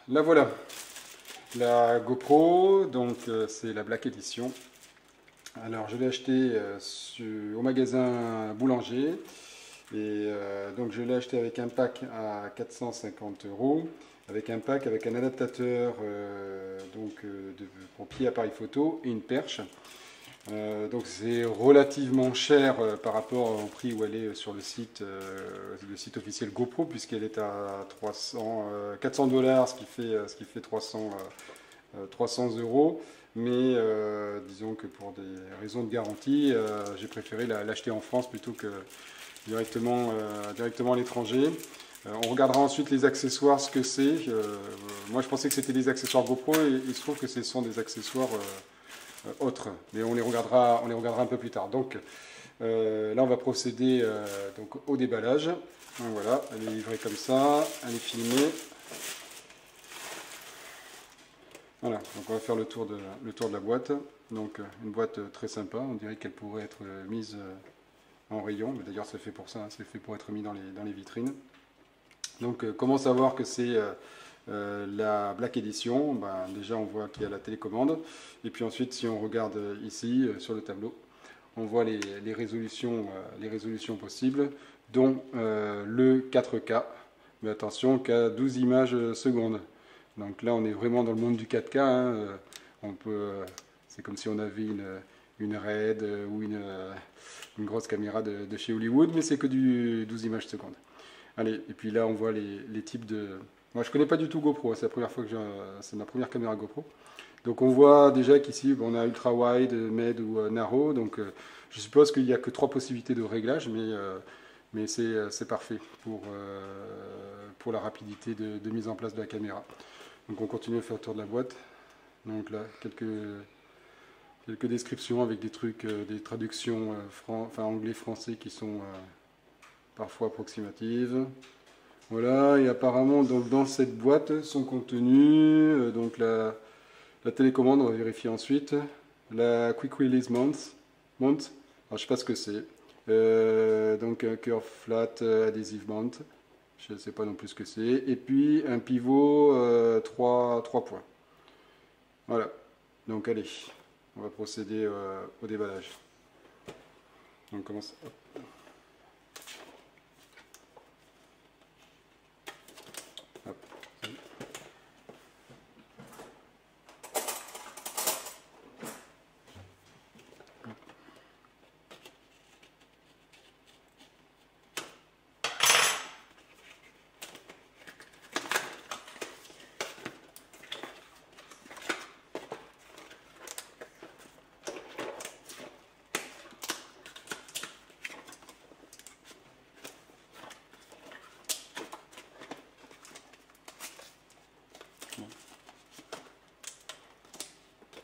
La voilà, la GoPro, donc c'est la Black Edition. Alors je l'ai acheté au magasin Boulanger et donc je l'ai acheté avec un pack à 450 euros, avec un pack avec un adaptateur pour pied appareil photo et une perche. Donc c'est relativement cher par rapport au prix où elle est sur le site officiel GoPro, puisqu'elle est à 400 dollars, ce qui fait 300 euros. Mais disons que pour des raisons de garantie, j'ai préféré l'acheter en France plutôt que directement à l'étranger. On regardera ensuite les accessoires, ce que c'est. Moi je pensais que c'était des accessoires GoPro et il se trouve que ce sont des accessoires autres, mais on les regardera un peu plus tard. Donc là, on va procéder donc, au déballage. Donc, voilà, elle est livrée comme ça, elle est filmée. Voilà, donc on va faire le tour de la boîte. Donc une boîte très sympa, on dirait qu'elle pourrait être mise en rayon, mais d'ailleurs c'est fait pour ça, hein, c'est fait pour être mis dans les vitrines. Donc comment savoir que c'est la Black Edition? Ben, déjà on voit qu'il y a la télécommande, et puis ensuite si on regarde ici sur le tableau, on voit les résolutions possibles, dont le 4K, mais attention qu'à 12 images secondes. Donc là on est vraiment dans le monde du 4K, hein. C'est comme si on avait une RED ou une grosse caméra de chez Hollywood, mais c'est que du 12 images secondes. Allez, et puis là on voit les types de... Moi je connais pas du tout GoPro, c'est la première fois que c'est ma première caméra GoPro. Donc on voit déjà qu'ici on a ultra wide, med ou narrow, donc je suppose qu'il n'y a que 3 possibilités de réglage, mais c'est parfait pour la rapidité de mise en place de la caméra. Donc on continue à faire le tour de la boîte. Donc là, quelques descriptions avec des trucs, des traductions anglais-français qui sont parfois approximatives. Voilà, et apparemment donc, dans cette boîte sont contenus donc la télécommande, on va vérifier ensuite, la Quick Release Mount. Alors, je ne sais pas ce que c'est. Donc un curve flat adhesive mount, je ne sais pas non plus ce que c'est. Et puis un pivot 3 points. Voilà, donc allez, on va procéder au déballage. On commence. Hop. Hop.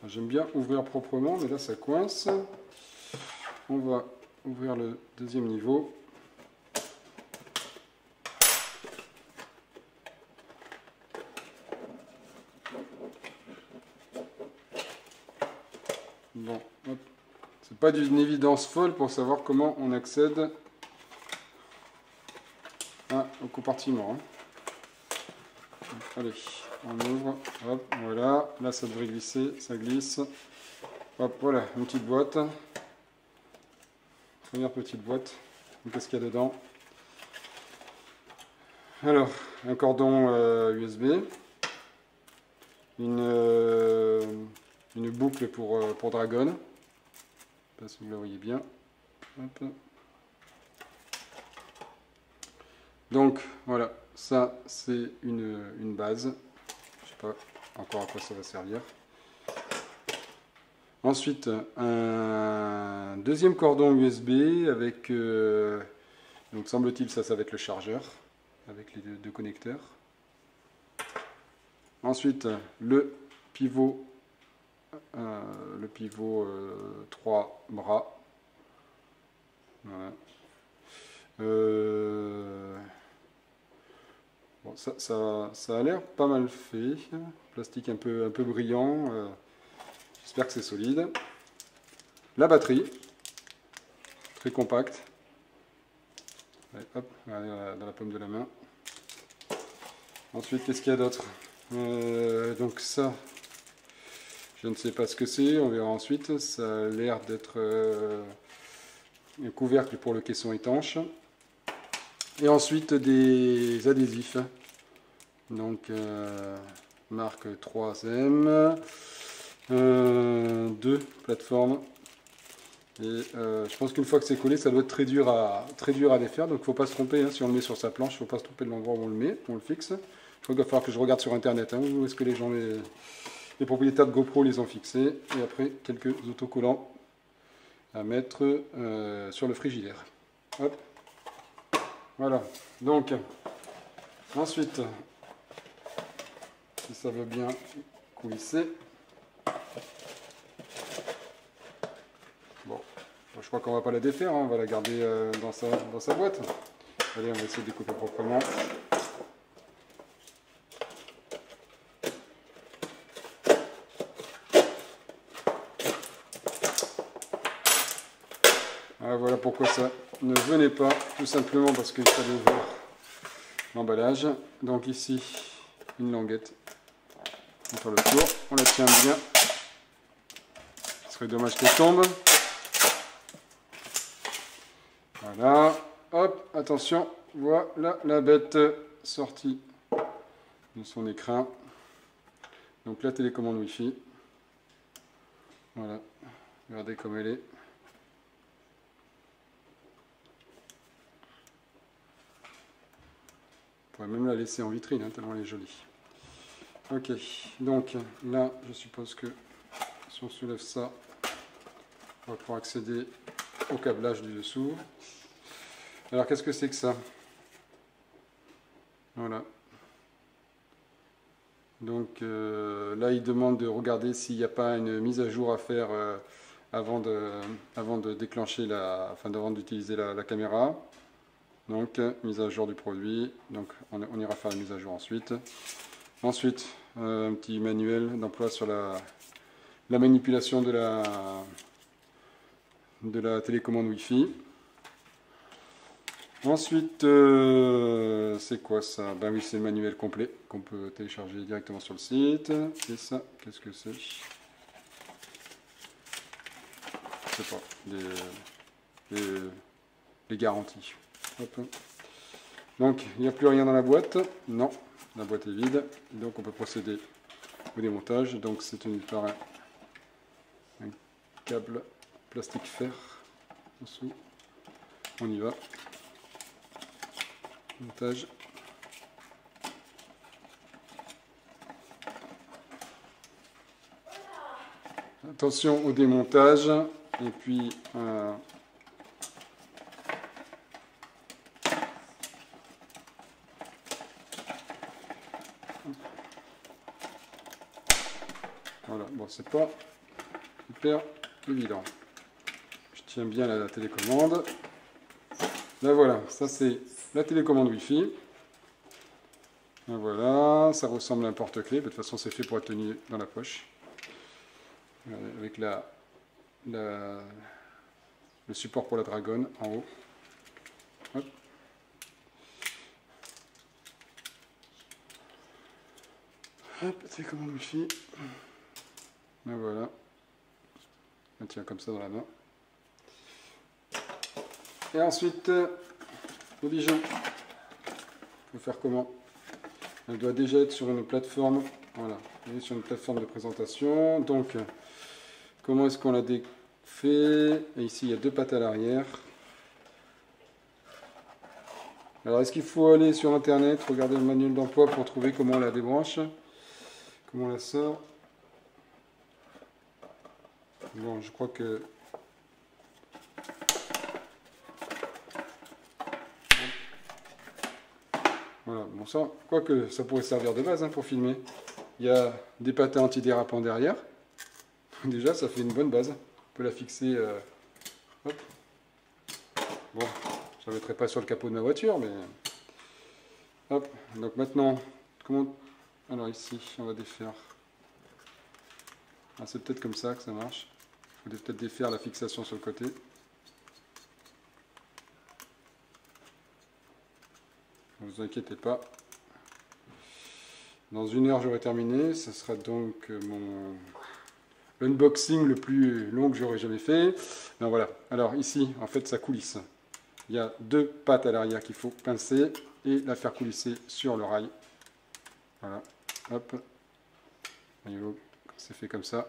J'aime bien ouvrir proprement, mais là ça coince. On va ouvrir le deuxième niveau. Bon, hop. C'est pas d'une évidence folle pour savoir comment on accède au compartiment. Allez, on ouvre, hop, voilà, là ça devrait glisser, ça glisse. Hop, voilà, une petite boîte. Première petite boîte. Qu'est-ce qu'il y a dedans? Alors, un cordon USB, une boucle pour Dragon. Je ne sais pas si vous la voyez bien. Hop. Donc, voilà, ça c'est une base. Je ne sais pas encore à quoi ça va servir. Ensuite, un deuxième cordon USB avec, donc semble-t-il, ça va être le chargeur, avec les deux connecteurs. Ensuite, le pivot 3 bras. Voilà. Bon, ça a l'air pas mal fait. Plastique un peu brillant. J'espère que c'est solide. La batterie, très compacte. Allez, hop, dans la paume de la main. Ensuite, qu'est-ce qu'il y a d'autre? Donc ça, je ne sais pas ce que c'est, on verra ensuite. Ça a l'air d'être un couvercle pour le caisson étanche. Et ensuite des adhésifs. Donc marque 3M, 2 plateformes. Et je pense qu'une fois que c'est collé, ça doit être très dur à défaire. Donc il ne faut pas se tromper, hein, si on le met sur sa planche, il ne faut pas se tromper de l'endroit où on le met, on le fixe. Je crois qu'il va falloir que je regarde sur internet, hein, où est-ce que les propriétaires de GoPro les ont fixés. Et après, quelques autocollants à mettre sur le frigidaire. Hop. Voilà. Donc, ensuite, si ça veut bien coulisser. Bon, je crois qu'on va pas la défaire, hein, on va la garder dans sa boîte. Allez, on va essayer de découper proprement. Ah, voilà pourquoi ça ne venait pas, tout simplement parce qu'il fallait ouvrir l'emballage. Donc ici, une languette. On va faire le tour, on la tient bien. Ce serait dommage qu'elle tombe. Voilà, hop, attention, voilà la bête sortie de son écran. Donc la télécommande Wi-Fi. Voilà, regardez comme elle est. On pourrait même la laisser en vitrine, hein, tellement elle est jolie. Ok, donc là, je suppose que si on soulève ça, on va pouvoir accéder au câblage du dessous. Alors, qu'est-ce que c'est que ça? Voilà. Donc là, il demande de regarder s'il n'y a pas une mise à jour à faire avant de déclencher avant d'utiliser la caméra. Donc, mise à jour du produit. Donc, on ira faire la mise à jour ensuite. Ensuite, un petit manuel d'emploi sur la manipulation de la télécommande Wi-Fi. Ensuite, c'est quoi ça? Ben oui, c'est le manuel complet qu'on peut télécharger directement sur le site. C'est ça. Qu'est-ce que c'est? Je sais pas. Les garanties. Hop. Donc, il n'y a plus rien dans la boîte. Non, la boîte est vide. Donc, on peut procéder au démontage. Donc, c'est tenu par un câble plastique fer dessous. On y va. Montage. Attention au démontage. Et puis, voilà, bon, c'est pas hyper évident. Je tiens bien la télécommande. Là, voilà, ça c'est la télécommande Wi-Fi. Là, voilà, ça ressemble à un porte-clés. De toute façon, c'est fait pour être tenu dans la poche. Avec le support pour la dragonne en haut. Hop. Hop, télécommande Wi-Fi. Et voilà. On tient comme ça dans la main. Et ensuite, le bijou. Il faut faire comment? Elle doit déjà être sur une plateforme. Voilà, elle est sur une plateforme de présentation. Donc, comment est-ce qu'on la défait? Et ici, il y a 2 pattes à l'arrière. Alors, est-ce qu'il faut aller sur Internet, regarder le manuel d'emploi pour trouver comment on la débranche? Comment on la sort? Bon, je crois que... Voilà, bon ça, quoique ça pourrait servir de base, hein, pour filmer. Il y a des patins antidérapants derrière. Déjà, ça fait une bonne base. On peut la fixer... hop. Bon, je ne la mettrai pas sur le capot de ma voiture, mais... Hop, donc maintenant, comment... Alors ici, on va défaire... Ah, c'est peut-être comme ça que ça marche. Il faut peut-être défaire la fixation sur le côté. Ne vous inquiétez pas. Dans 1 heure, j'aurai terminé. Ce sera donc mon unboxing le plus long que j'aurais jamais fait. Ben voilà. Alors ici, en fait, ça coulisse. Il y a 2 pattes à l'arrière qu'il faut pincer et la faire coulisser sur le rail. Voilà. Hop. C'est fait comme ça.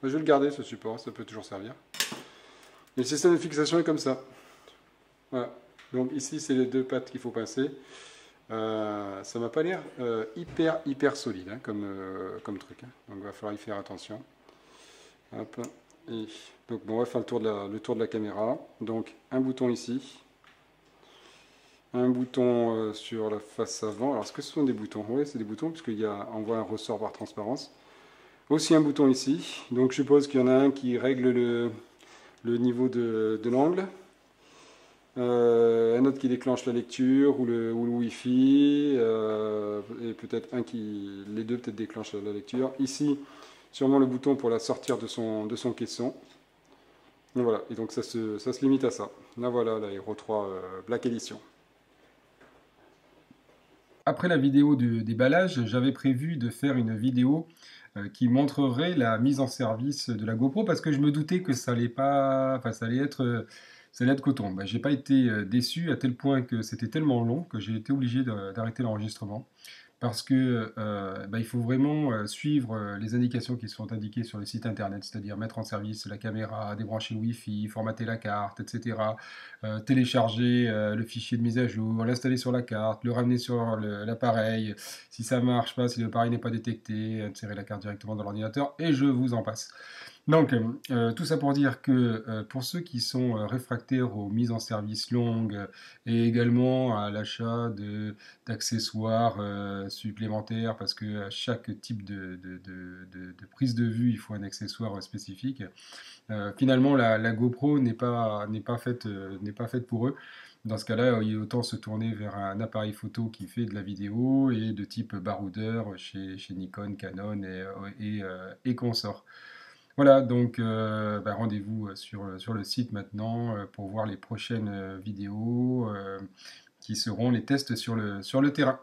Je vais le garder ce support, ça peut toujours servir. Et le système de fixation est comme ça. Voilà. Donc ici, c'est les 2 pattes qu'il faut pincer. Ça m'a pas l'air hyper solide hein, comme truc. Hein. Donc il va falloir y faire attention. Hop. Et donc bon, on va faire le tour de la caméra. Donc un bouton ici. Un bouton sur la face avant. Alors est-ce que ce sont des boutons? Oui, c'est des boutons puisqu'on voit un ressort par transparence. Aussi un bouton ici. Donc je suppose qu'il y en a un qui règle le niveau de l'angle. Un autre qui déclenche la lecture ou le Wi-Fi, et peut-être les deux peut-être déclenchent la lecture. Ici, sûrement le bouton pour la sortir de son caisson. Et voilà, et donc ça se limite à ça. Là voilà, la Hero 3 Black Edition. Après la vidéo du déballage, j'avais prévu de faire une vidéo qui montrerait la mise en service de la GoPro parce que je me doutais que ça allait pas, enfin ça allait être coton. Ben, j'ai pas été déçu à tel point que c'était tellement long que j'ai été obligé d'arrêter l'enregistrement parce que ben, il faut vraiment suivre les indications qui sont indiquées sur le site internet, c'est-à-dire mettre en service la caméra, débrancher le Wi-Fi, formater la carte, etc. Télécharger le fichier de mise à jour, l'installer sur la carte, le ramener sur l'appareil, si ça marche pas, si l'appareil n'est pas détecté, insérer la carte directement dans l'ordinateur, et je vous en passe. Donc, tout ça pour dire que pour ceux qui sont réfractaires aux mises en service longues et également à l'achat d'accessoires supplémentaires, parce que à chaque type de prise de vue, il faut un accessoire spécifique, finalement, la GoPro n'est pas faite pour eux. Dans ce cas-là, il est autant se tourner vers un appareil photo qui fait de la vidéo et de type baroudeur chez Nikon, Canon et consorts. Voilà, donc bah, rendez-vous sur le site maintenant pour voir les prochaines vidéos qui seront les tests sur le terrain.